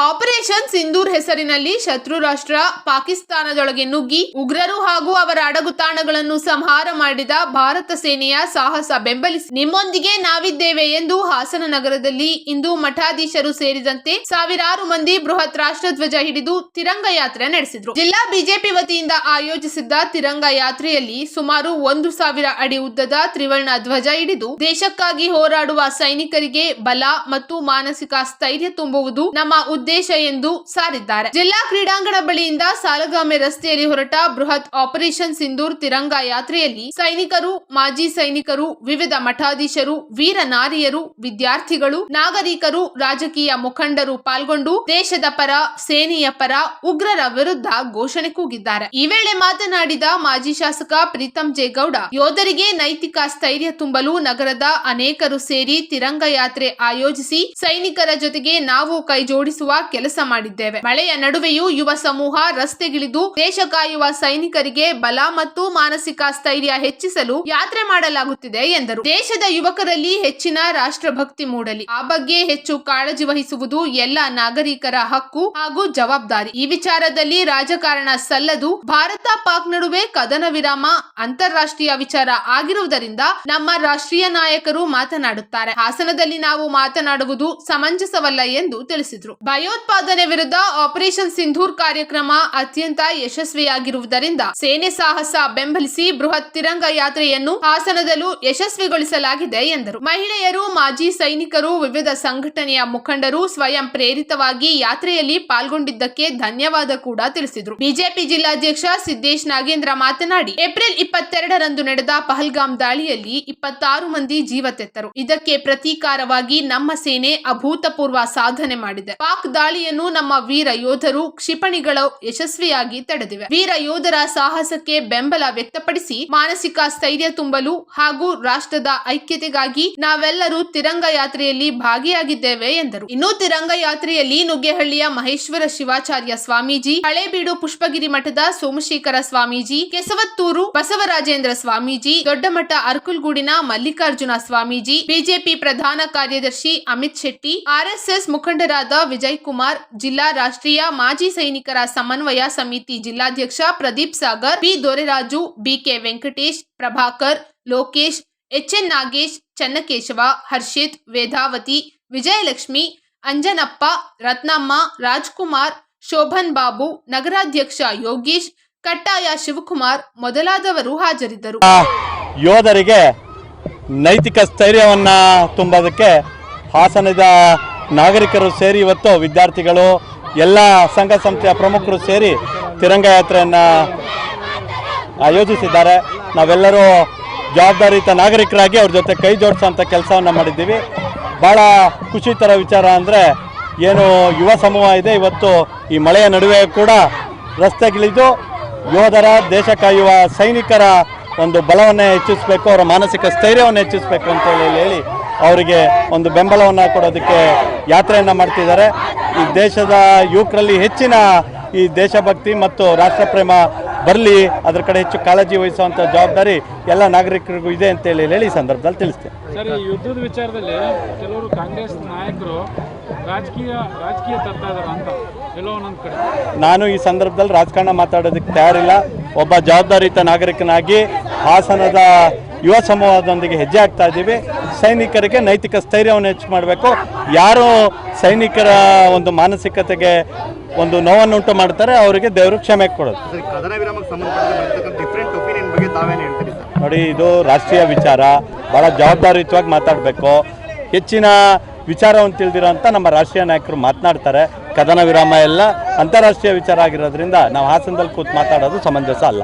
Operation Sindoor ಹೆಸರಿನಲ್ಲಿ ಶತ್ರು ರಾಷ್ಟ್ರ ಪಾಕಿಸ್ತಾನದೊಳಗೆ ನುಗ್ಗಿ ಉಗ್ರರು ಹಾಗೂ ಅವರ ಅಡಗುತಾಣಗಳನ್ನು ಸಂಹಾರ ಮಾಡಿದ ಭಾರತ ಸೇನೆಯ ಸಾಹಸ ಬೆಂಬಲಿಸಿ ನಿಮ್ಮೊಂದಿಗೆ ನಾವಿದ್ದೇವೆ ಎಂದು ಹಾಸನ ನಗರದಲ್ಲಿ ಇಂದು ಮಠಾಧೀಶರು ಸೇರಿದಂತೆ ಸಾವಿರಾರು ಮಂದಿ ಬೃಹತ್ ರಾಷ್ಟ್ರಧ್ವಜ ಹಿಡಿದು ತಿರಂಗ ಯಾತ್ರೆ ನಡೆಸಿದರು. ಜಿಲ್ಲಾ ಬಿಜೆಪಿ ವತಿಯಿಂದ ಆಯೋಜಿಸಿದ್ದ ತಿರಂಗ ಯಾತ್ರೆಯಲ್ಲಿ ಸುಮಾರು 1,000 ಅಡಿ ಉದ್ದದ ತ್ರಿವರ್ಣ ಧ್ವಜ ಹಿಡಿದು ದೇಶಕ್ಕಾಗಿ ಹೋರಾಡುವ ಸೈನಿಕರಿಗೆ ಬಲ ಮತ್ತು ಮಾನಸಿಕ ಸ್ಥೈರ್ಯ ತುಂಬುವುದು ನಮ್ಮ ಉದ್ದೇಶ ಎಂದು ಸಾರಿದ್ದಾರೆ. ಜಿಲ್ಲಾ ಕ್ರೀಡಾಂಗಣ ಬಳಿಯಿಂದ ಸಾಲಗಾಮೆ ರಸ್ತೆಯಲ್ಲಿ ಹೊರಟ ಬೃಹತ್ ಆಪರೇಷನ್ ಸಿಂಧೂರ್ ತಿರಂಗ ಯಾತ್ರೆಯಲ್ಲಿ ಸೈನಿಕರು, ಮಾಜಿ ಸೈನಿಕರು, ವಿವಿಧ ಮಠಾಧೀಶರು, ವೀರ ನಾರಿಯರು, ವಿದ್ಯಾರ್ಥಿಗಳು, ನಾಗರಿಕರು, ರಾಜಕೀಯ ಮುಖಂಡರು ಪಾಲ್ಗೊಂಡು ದೇಶದ ಪರ, ಸೇನೆಯ ಪರ, ಉಗ್ರರ ವಿರುದ್ಧ ಘೋಷಣೆ ಕೂಗಿದ್ದಾರೆ. ಈ ವೇಳೆ ಮಾತನಾಡಿದ ಮಾಜಿ ಶಾಸಕ ಪ್ರೀತಂ ಜೆ ಗೌಡ, ಯೋಧರಿಗೆ ನೈತಿಕ ಸ್ಥೈರ್ಯ ತುಂಬಲು ನಗರದ ಅನೇಕರು ಸೇರಿ ತಿರಂಗ ಯಾತ್ರೆ ಆಯೋಜಿಸಿ ಸೈನಿಕರ ಜೊತೆಗೆ ನಾವು ಕೈ ಜೋಡಿಸುವ ಕೆಲಸ ಮಾಡಿದ್ದೇವೆ. ಮಳೆಯ ನಡುವೆಯೂ ಯುವ ಸಮೂಹ ರಸ್ತೆಗಿಳಿದು ದೇಶ ಕಾಯುವ ಸೈನಿಕರಿಗೆ ಬಲ ಮತ್ತು ಮಾನಸಿಕ ಸ್ಥೈರ್ಯ ಹೆಚ್ಚಿಸಲು ಯಾತ್ರೆ ಮಾಡಲಾಗುತ್ತಿದೆ ಎಂದರು. ದೇಶದ ಯುವಕರಲ್ಲಿ ಹೆಚ್ಚಿನ ರಾಷ್ಟ್ರಭಕ್ತಿ ಮೂಡಲಿ, ಆ ಬಗ್ಗೆ ಹೆಚ್ಚು ಕಾಳಜಿ ವಹಿಸುವುದು ಎಲ್ಲ ನಾಗರಿಕರ ಹಕ್ಕು ಹಾಗೂ ಜವಾಬ್ದಾರಿ. ಈ ವಿಚಾರದಲ್ಲಿ ರಾಜಕಾರಣ ಸಲ್ಲದು. ಭಾರತ ಪಾಕ್ ನಡುವೆ ಕದನ ವಿರಾಮ ಅಂತಾರಾಷ್ಟ್ರೀಯ ವಿಚಾರ ಆಗಿರುವುದರಿಂದ ನಮ್ಮ ರಾಷ್ಟ್ರೀಯ ನಾಯಕರು ಮಾತನಾಡುತ್ತಾರೆ. ಹಾಸನದಲ್ಲಿ ನಾವು ಮಾತನಾಡುವುದು ಸಮಂಜಸವಲ್ಲ ಎಂದು ತಿಳಿಸಿದರು. ಭಯೋತ್ಪಾದನೆ ವಿರುದ್ಧ ಆಪರೇಷನ್ ಸಿಂಧೂರ್ ಕಾರ್ಯಕ್ರಮ ಅತ್ಯಂತ ಯಶಸ್ವಿಯಾಗಿರುವುದರಿಂದ ಸೇನೆ ಸಾಹಸ ಬೆಂಬಲಿಸಿ ಬೃಹತ್ ತಿರಂಗ ಯಾತ್ರೆಯನ್ನು ಹಾಸನದಲ್ಲೂ ಯಶಸ್ವಿಗೊಳಿಸಲಾಗಿದೆ ಎಂದರು. ಮಹಿಳೆಯರು, ಮಾಜಿ ಸೈನಿಕರು, ವಿವಿಧ ಸಂಘಟನೆಯ ಮುಖಂಡರು ಸ್ವಯಂ ಪ್ರೇರಿತವಾಗಿ ಯಾತ್ರೆಯಲ್ಲಿ ಪಾಲ್ಗೊಂಡಿದ್ದಕ್ಕೆ ಧನ್ಯವಾದ ಕೂಡ ತಿಳಿಸಿದರು. ಬಿಜೆಪಿ ಜಿಲ್ಲಾಧ್ಯಕ್ಷ ಸಿದ್ದೇಶ್ ನಾಗೇಂದ್ರ ಮಾತನಾಡಿ, ಏಪ್ರಿಲ್ 22ರಂದು ನಡೆದ ಪಹಲ್ಗಾಮ್ ದಾಳಿಯಲ್ಲಿ 26 ಮಂದಿ ಜೀವ ತೆತ್ತರು. ಇದಕ್ಕೆ ಪ್ರತೀಕಾರವಾಗಿ ನಮ್ಮ ಸೇನೆ ಅಭೂತಪೂರ್ವ ಸಾಧನೆ ಮಾಡಿದೆ. ಪಾಕ್ ದಾಳಿಯನ್ನು ನಮ್ಮ ವೀರ ಯೋಧರು ಕ್ಷಿಪಣಿಗಳು ಯಶಸ್ವಿಯಾಗಿ ತಡೆದಿವೆ. ವೀರ ಯೋಧರ ಸಾಹಸಕ್ಕೆ ಬೆಂಬಲ ವ್ಯಕ್ತಪಡಿಸಿ ಮಾನಸಿಕ ಸ್ಥೈರ್ಯ ತುಂಬಲು ಹಾಗೂ ರಾಷ್ಟ್ರದ ಐಕ್ಯತೆಗಾಗಿ ನಾವೆಲ್ಲರೂ ತಿರಂಗ ಯಾತ್ರೆಯಲ್ಲಿ ಭಾಗಿಯಾಗಿದ್ದೇವೆ ಎಂದರು. ಇನ್ನು ತಿರಂಗ ಯಾತ್ರೆಯಲ್ಲಿ ನುಗ್ಗೆಹಳ್ಳಿಯ ಮಹೇಶ್ವರ ಶಿವಾಚಾರ್ಯ ಸ್ವಾಮೀಜಿ, ಹಳೇಬೀಡು ಪುಷ್ಪಗಿರಿ ಮಠದ ಸೋಮಶೇಖರ ಸ್ವಾಮೀಜಿ, ಕೆಸವತ್ತೂರು ಬಸವರಾಜೇಂದ್ರ ಸ್ವಾಮೀಜಿ, ದೊಡ್ಡಮಠ ಅರ್ಕಲ್ಗೂಡಿನ ಮಲ್ಲಿಕಾರ್ಜುನ ಸ್ವಾಮೀಜಿ, ಬಿಜೆಪಿ ಪ್ರಧಾನ ಕಾರ್ಯದರ್ಶಿ ಅಮಿತ್ ಶೆಟ್ಟಿ, ಆರ್ಎಸ್ಎಸ್ ಮುಖಂಡರಾದ ವಿಜಯ್ ಕುಮಾರ್, ಜಿಲ್ಲಾ ರಾಷ್ಟ್ರೀಯ ಮಾಜಿ ಸೈನಿಕರ ಸಮನ್ವಯ ಸಮಿತಿ ಜಿಲ್ಲಾಧ್ಯಕ್ಷ Pradeep Sagar, P Doreraju, BK Venkatesh, Prabhakar, Lokesh, HN Nagesh, Channakeshava, Harshit, Vedavathi, Vijayalakshmi, Anjanappa, Ratnamma, Rajkumar, Shobhan Babu, ನಗರಾಧ್ಯಕ್ಷ ಯೋಗೀಶ್, ಕಟ್ಟಾಯ ಶಿವಕುಮಾರ್ ಮೊದಲಾದವರು ಹಾಜರಿದ್ದರು. ಯೋಧರಿಗೆ ನೈತಿಕ ಸ್ಥೈರ್ಯವನ್ನ ತುಂಬೋದಕ್ಕೆ ಹಾಸನದ ನಾಗರಿಕರು ಸೇರಿ ಇವತ್ತು ವಿದ್ಯಾರ್ಥಿಗಳು, ಎಲ್ಲ ಸಂಘ ಸಂಸ್ಥೆಯ ಪ್ರಮುಖರು ಸೇರಿ ತಿರಂಗ ಯಾತ್ರೆಯನ್ನು ಆಯೋಜಿಸಿದ್ದಾರೆ. ನಾವೆಲ್ಲರೂ ಜವಾಬ್ದಾರಿಯುತ ನಾಗರಿಕರಾಗಿ ಅವ್ರ ಜೊತೆ ಕೈ ಜೋಡಿಸೋಂಥ ಕೆಲಸವನ್ನು ಮಾಡಿದ್ದೀವಿ. ಭಾಳ ಖುಷಿ ಥರ ವಿಚಾರ ಅಂದರೆ ಏನು ಯುವ ಸಮೂಹ ಇದೆ, ಇವತ್ತು ಈ ಮಳೆಯ ನಡುವೆ ಕೂಡ ರಸ್ತೆಗಿಳಿದು ಯೋಧರ, ದೇಶ ಕಾಯುವ ಸೈನಿಕರ ಒಂದು ಬಲವನ್ನು ಹೆಚ್ಚಿಸಬೇಕು, ಅವರ ಮಾನಸಿಕ ಸ್ಥೈರ್ಯವನ್ನು ಹೆಚ್ಚಿಸಬೇಕು ಅಂತ ಹೇಳಿ ಅವರಿಗೆ ಒಂದು ಬೆಂಬಲವನ್ನು ಕೊಡೋದಕ್ಕೆ ಯಾತ್ರೆಯನ್ನು ಮಾಡ್ತಿದ್ದಾರೆ. ಈ ದೇಶದ ಯುವಕರಲ್ಲಿ ಹೆಚ್ಚಿನ ಈ ದೇಶಭಕ್ತಿ ಮತ್ತು ರಾಷ್ಟ್ರಪ್ರೇಮ ಬರಲಿ, ಅದರ ಕಡೆ ಹೆಚ್ಚು ಕಾಳಜಿ ವಹಿಸುವಂಥ ಜವಾಬ್ದಾರಿ ಎಲ್ಲ ನಾಗರಿಕರಿಗೂ ಇದೆ ಅಂತ ಹೇಳಿ ಈ ಸಂದರ್ಭದಲ್ಲಿ ತಿಳಿಸ್ತೇನೆ. ಸರ್, ಈ ಯುದ್ಧದ ವಿಚಾರದಲ್ಲಿ ಕೆಲವರು ಕಾಂಗ್ರೆಸ್ ನಾಯಕರು ರಾಜಕೀಯ ತರ್ತಾ ಇದ್ದಾರೆ ಅಂತ ಎಲ್ಲೋ ಒಂದೊಂದು ಕಡೆ. ನಾನು ಈ ಸಂದರ್ಭದಲ್ಲಿ ರಾಜಕಾರಣ ಮಾತಾಡೋದಕ್ಕೆ ತಯಾರಿಲ್ಲ. ಒಬ್ಬ ಜವಾಬ್ದಾರಿಯುತ ನಾಗರಿಕನಾಗಿ ಹಾಸನದ ಯುವ ಸಮೂಹದೊಂದಿಗೆ ಹೆಜ್ಜೆ ಹಾಕ್ತಾ ಇದ್ದೀವಿ. ಸೈನಿಕರಿಗೆ ನೈತಿಕ ಸ್ಥೈರ್ಯವನ್ನು ಹೆಚ್ಚು ಮಾಡಬೇಕು. ಯಾರು ಸೈನಿಕರ ಒಂದು ಮಾನಸಿಕತೆಗೆ ಒಂದು ನೋವನ್ನುಂಟು ಮಾಡ್ತಾರೆ ಅವರಿಗೆ ದೇವರು ಕ್ಷಮೆ ಕೊಡೋದು. ನೋಡಿ, ಇದು ರಾಷ್ಟ್ರೀಯ ವಿಚಾರ, ಭಾಳ ಜವಾಬ್ದಾರಿಯುತವಾಗಿ ಮಾತಾಡಬೇಕು. ಹೆಚ್ಚಿನ ವಿಚಾರವನ್ನು ತಿಳಿದಿರೋಂಥ ನಮ್ಮ ರಾಷ್ಟ್ರೀಯ ನಾಯಕರು ಮಾತನಾಡ್ತಾರೆ. ಕದನ ವಿರಾಮ ಎಲ್ಲ ಅಂತಾರಾಷ್ಟ್ರೀಯ ವಿಚಾರ ಆಗಿರೋದ್ರಿಂದ ನಾವು ಹಾಸನದಲ್ಲಿ ಕೂತು ಮಾತಾಡೋದು ಸಮಂಜಸ ಅಲ್ಲ.